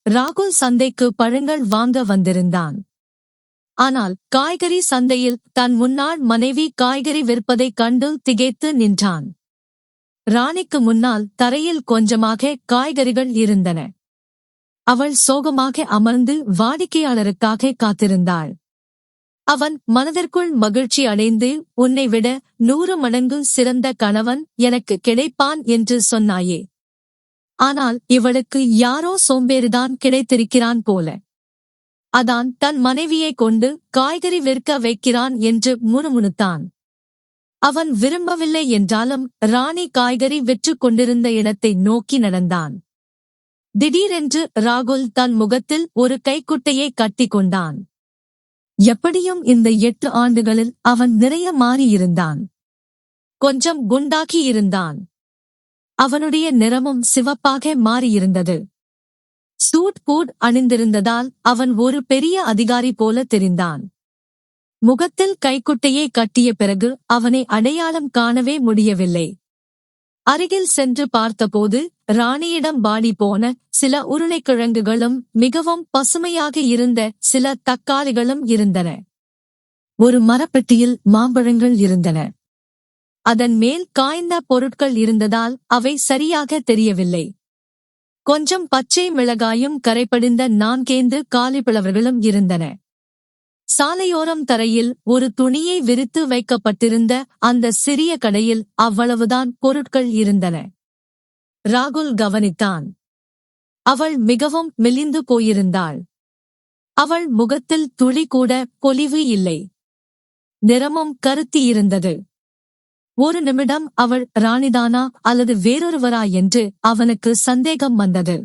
ராகுல் சந்தைக்கு பழங்கள் வாங்க வந்திருந்தான். ஆனால் காய்கறி சந்தையில் தன் முன்னாள் மனைவி காய்கறி விற்பதைக் கண்டு திகைத்து நின்றான். ராணிக்கு முன்னால் தரையில் கொஞ்சமாக காய்கறிகள் இருந்தன. அவள் சோகமாக அமர்ந்து வாடிக்கையாளருக்காக காத்திருந்தாள். அவன் மனதிற்குள் மகிழ்ச்சி அடைந்து, உன்னை விட 100 மடங்கு சிறந்த கணவன் எனக்கு கிடைப்பான் என்று சொன்னாயே. ஆனால் இவளுக்கு யாரோ சோம்பேறிதான் கிடைத்திருக்கிறான் போல. அதான் தன் மனைவியைக் கொண்டு காய்கறி விற்க வைக்கிறான் என்று முணுமுணுத்தான். அவன் விரும்பவில்லை என்றாலும் ராணி காய்கறி விற்றுக் கொண்டிருந்த இடத்தை நோக்கி நடந்தான். திடீரென்று ராகுல் தன் முகத்தில் ஒரு கைக்குட்டையை கட்டிக் கொண்டான். எப்படியும் இந்த 8 ஆண்டுகளில் அவன் நிறைய மாறியிருந்தான். கொஞ்சம் குண்டாகி இருந்தான். அவனுடைய நிறமும் சிவப்பாக மாறியிருந்தது. சூட் பூட் அணிந்திருந்ததால் அவன் ஒரு பெரிய அதிகாரி போல தெரிந்தான். முகத்தில் கைக்குட்டையை கட்டிய பிறகு அவனை அடையாளம் காணவே முடியவில்லை. அருகில் சென்று பார்த்தபோது ராணியிடம் வாடி போன சில உருளைக்கிழங்குகளும் மிகவும் பசுமையாக இருந்த சில தக்காளிகளும் இருந்தன. ஒரு மரப்பெட்டியில் மாம்பழங்கள் இருந்தன. அதன் மேல் காய்ந்த பொருட்கள் இருந்ததால் அவை சரியாக தெரியவில்லை. கொஞ்சம் பச்சை மிளகாயும் கரைபடிந்த 4 காலிஃபிளவர்களும் இருந்தன. சாலையோரம் தரையில் ஒரு துணியை விரித்து வைக்கப்பட்டிருந்த அந்த சிறிய கடையில் அவ்வளவுதான் பொருட்கள் இருந்தன. ராகுல் கவனித்தான். அவள் மிகவும் மெலிந்து போயிருந்தாள். அவள் முகத்தில் துளி கூட பொலிவு இல்லை. நிறமும் கருத்தியிருந்தது. ஒரு நிமிடம் அவள் ராணிதானா அல்லது வேறொருவரா என்று அவனுக்கு சந்தேகம் வந்தது.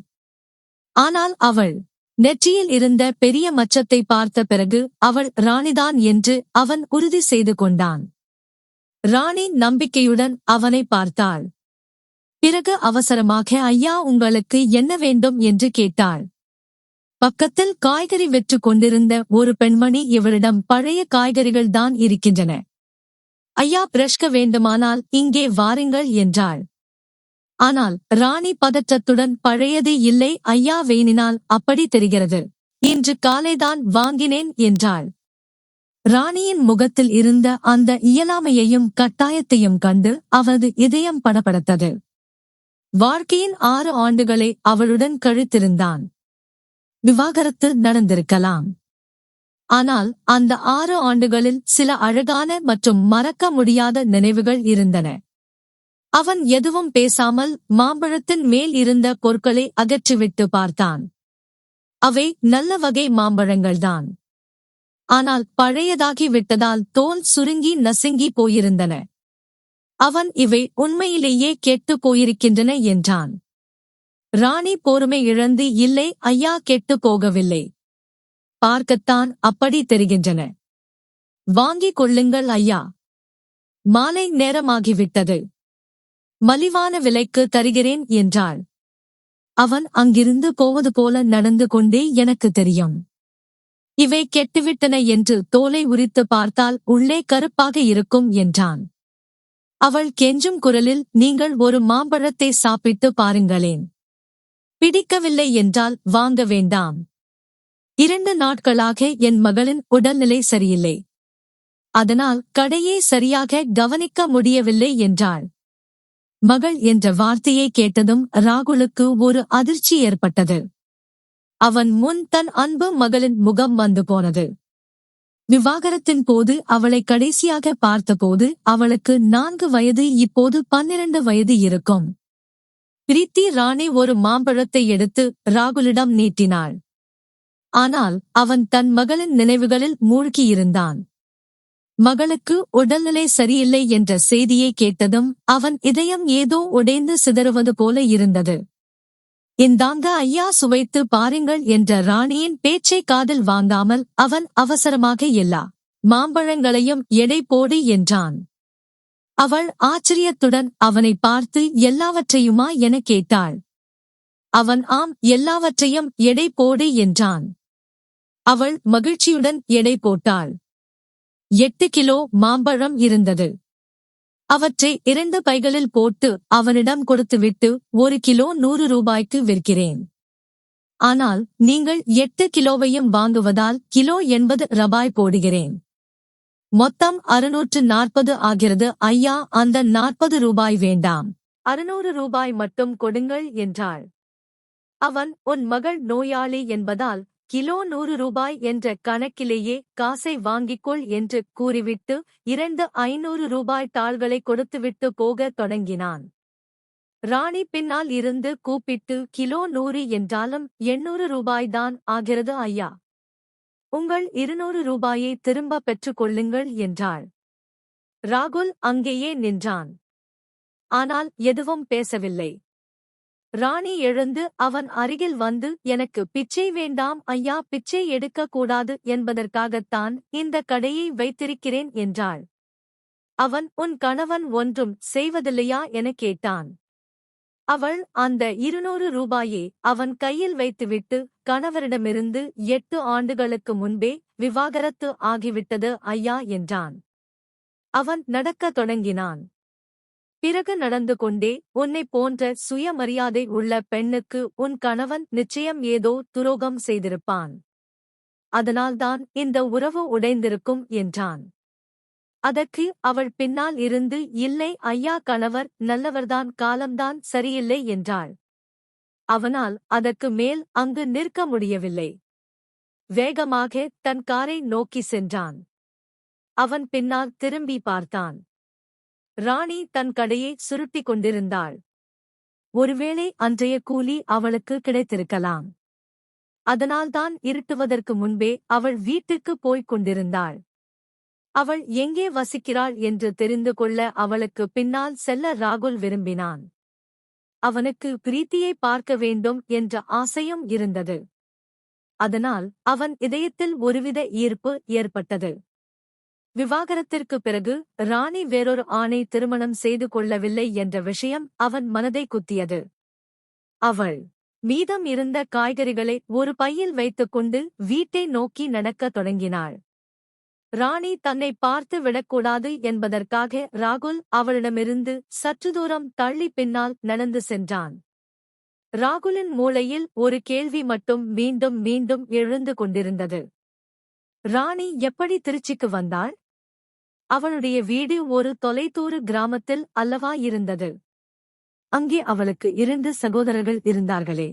ஆனால் அவள் நெற்றியில் இருந்த பெரிய மச்சத்தை பார்த்த பிறகு அவள் ராணிதான் என்று அவன் உறுதி செய்து கொண்டான். ராணி நம்பிக்கையுடன் அவனை பார்த்தாள். பிறகு அவசரமாக, ஐயா, உங்களுக்கு என்ன வேண்டும் என்று கேட்டாள். பக்கத்தில் காய்கறி விற்றுக் கொண்டிருந்த ஒரு பெண்மணி இவளிடம், பழைய காய்கறிகள் தான் இருக்கின்றன. ஐயா, பிரஷ்க வேண்டுமானால் இங்கே வாருங்கள் என்றாள். ஆனால் ராணி பதற்றத்துடன், பழையது இல்லை ஐயா, வேணினால் அப்படி தெரிகிறது. இன்று காலைதான் வாங்கினேன் என்றாள். ராணியின் முகத்தில் இருந்த அந்த இயலாமையையும் கட்டாயத்தையும் கண்டு அவளது இதயம் படபடத்தது. வாழ்க்கையின் 6 ஆண்டுகளை அவளுடன் கழித்திருந்தான். விவாகரத்து நடந்திருக்கலாம். ஆனால் அந்த 6 ஆண்டுகளில் சில அழகான மற்றும் மறக்க முடியாத நினைவுகள் இருந்தன. அவன் எதுவும் பேசாமல் மாம்பழத்தின் மேல் இருந்த பொருட்களை அகற்றிவிட்டு பார்த்தான். அவை நல்ல வகை மாம்பழங்கள்தான். ஆனால் பழையதாகி விட்டதால் தோல் சுருங்கி நசுங்கி போயிருந்தன. அவன், இவை உண்மையிலேயே கெட்டுப் போயிருக்கின்றன என்றான். ராணி பொறுமை இழந்து, இல்லை ஐயா, கெட்டுப் போகவில்லை. பார்க்கத்தான் அப்படி தெரிகின்றன. வாங்கிக் கொள்ளுங்கள் ஐயா. மாலை நேரமாகிவிட்டது. மலிவான விலைக்கு தருகிறேன் என்றாள். அவன், அங்கிருந்து போவது போல நடந்து கொண்டே எனக்கு தெரியும். இவை கெட்டுவிட்டன என்று தோலை உரித்து பார்த்தால் உள்ளே கருப்பாக இருக்கும் என்றான். அவள் கெஞ்சும் குரலில், நீங்கள் ஒரு மாம்பழத்தை சாப்பிட்டு பாருங்களேன். பிடிக்கவில்லை என்றால் வாங்க வேண்டாம். 2 நாட்களாக என் மகளின் உடல்நிலை சரியில்லை. அதனால் கடையை சரியாக கவனிக்க முடியவில்லை என்றாள். மகள் என்ற வார்த்தையை கேட்டதும் ராகுலுக்கு ஒரு அதிர்ச்சி ஏற்பட்டது. அவன் முன் தன் அன்பு மகளின் முகம் வந்து போனது. விவாகரத்தின் போது அவளை கடைசியாக பார்த்தபோது அவளுக்கு 4 வயது, இப்போது 12 வயது இருக்கும். பிரீத்தி ராணி ஒரு மாம்பழத்தை எடுத்து ராகுலிடம் நீட்டினாள். ஆனால் அவன் தன் மகளின் நினைவுகளில் மூழ்கியிருந்தான். மகளுக்கு உடல்நிலை சரியில்லை என்ற செய்தியை கேட்டதும் அவன் இதயம் ஏதோ உடைந்து சிதறுவது போல இருந்தது. இந்தாங்க ஐயா, சுவைத்து பாருங்கள் என்ற ராணியின் பேச்சை காதில் வாங்காமல் அவன் அவசரமாக எல்லா மாம்பழங்களையும் எடை போடு என்றான். அவள் ஆச்சரியத்துடன் அவனை பார்த்து, எல்லாவற்றையுமா என கேட்டாள். அவன் ஆம், எல்லாவற்றையும் எடை போடு என்றான். அவள் மகிழ்ச்சியுடன் எடை போட்டாள். 8 கிலோ மாம்பழம் இருந்தது. அவற்றை 2 பைகளில் போட்டு அவனிடம் கொடுத்துவிட்டு, 1 கிலோ 100 ரூபாய்க்கு விற்கிறேன். ஆனால் நீங்கள் 8 கிலோவையும் வாங்குவதால் கிலோ 80 ரூபாய் போடுகிறேன். மொத்தம் 640 ஆகிறது ஐயா. அந்த 40 ரூபாய் வேண்டாம், 600 ரூபாய் மட்டும் கொடுங்கள் என்றாள். அவன், உன் மகள் நோயாளி என்பதால் கிலோ 100 ரூபாய் என்ற கணக்கிலேயே காசை வாங்கிக்கொள் என்று கூறிவிட்டு 500 ரூபாய் தாள்களை கொடுத்துவிட்டு போகத் தொடங்கினான். ராணி பின்னால் இருந்து கூப்பிட்டு, கிலோ 100 என்றாலும் 800 ரூபாய்தான் ஆகிறது ஐயா. உங்கள் 200 ரூபாயை திரும்ப பெற்றுக் கொள்ளுங்கள் என்றாள். ராகுல் அங்கேயே நின்றான். ஆனால் எதுவும் பேசவில்லை. ராணி எழுந்து அவன் அருகில் வந்து, எனக்கு பிச்சை வேண்டாம் ஐயா, பிச்சை எடுக்கக் கூடாது என்பதற்காகத்தான் இந்த கடையை வைத்திருக்கிறேன் என்றாள். அவன், உன் கணவன் ஒன்றும் செய்வதில்லையா எனக் கேட்டான். அவள் அந்த 200 ரூபாயை அவன் கையில் வைத்துவிட்டு, கணவரிடமிருந்து 8 ஆண்டுகளுக்கு முன்பே விவாகரத்து ஆகிவிட்டது ஐயா என்றான். அவன் நடக்கத் தொடங்கினான். பிறகு நடந்து கொண்டே, உன்னைப் போன்ற சுயமரியாதை உள்ள பெண்ணுக்கு உன் கணவன் நிச்சயம் ஏதோ துரோகம் செய்திருப்பான். அதனால்தான் இந்த உறவு உடைந்திருக்கும் என்றான். அதற்கு அவள் பின்னால் இருந்து, இல்லை ஐயா, கணவர் நல்லவர்தான், காலம்தான் சரியில்லை என்றாள். அவனால் அதற்கு மேல் அங்கு நிற்க முடியவில்லை. வேகமாக தன் காரை நோக்கி சென்றான். அவன் பின்னால் திரும்பி பார்த்தான். ராணி தன் கடையை சுருட்டிக் கொண்டிருந்தாள். ஒருவேளை அன்றைய கூலி அவளுக்கு கிடைத்திருக்கலாம். அதனால்தான் இருட்டுவதற்கு முன்பே அவள் வீட்டுக்கு போய்க் கொண்டிருந்தாள். அவள் எங்கே வசிக்கிறாள் என்று தெரிந்து கொள்ள அவளுக்கு பின்னால் செல்ல ராகுல் விரும்பினான். அவனுக்கு பிரீத்தியை பார்க்க வேண்டும் என்ற ஆசையும் இருந்தது. அதனால் அவன் இதயத்தில் ஒருவித ஈர்ப்பு ஏற்பட்டது. விவாகரத்திற்குப் பிறகு ராணி வேறொரு ஆணை திருமணம் செய்து கொள்ளவில்லை என்ற விஷயம் அவன் மனதை குத்தியது. அவள் மீதம் இருந்த காய்கறிகளை ஒரு பையில் வைத்துக்கொண்டு வீட்டை நோக்கி நடக்கத் தொடங்கினாள். ராணி தன்னை பார்த்து விடக்கூடாது என்பதற்காக ராகுல் அவளிடமிருந்து சற்று தூரம் தள்ளி பின்னால் நடந்து சென்றான். ராகுலின் மூளையில் ஒரு கேள்வி மட்டும் மீண்டும் மீண்டும் எழுந்து கொண்டிருந்தது. ராணி எப்படி திருச்சிக்கு வந்தாள்? அவளுடைய வீடு ஒரு தொலைதூர கிராமத்தில் அல்லவா இருந்தது. அங்கே அவளுக்கு 2 சகோதரர்கள் இருந்தார்களே.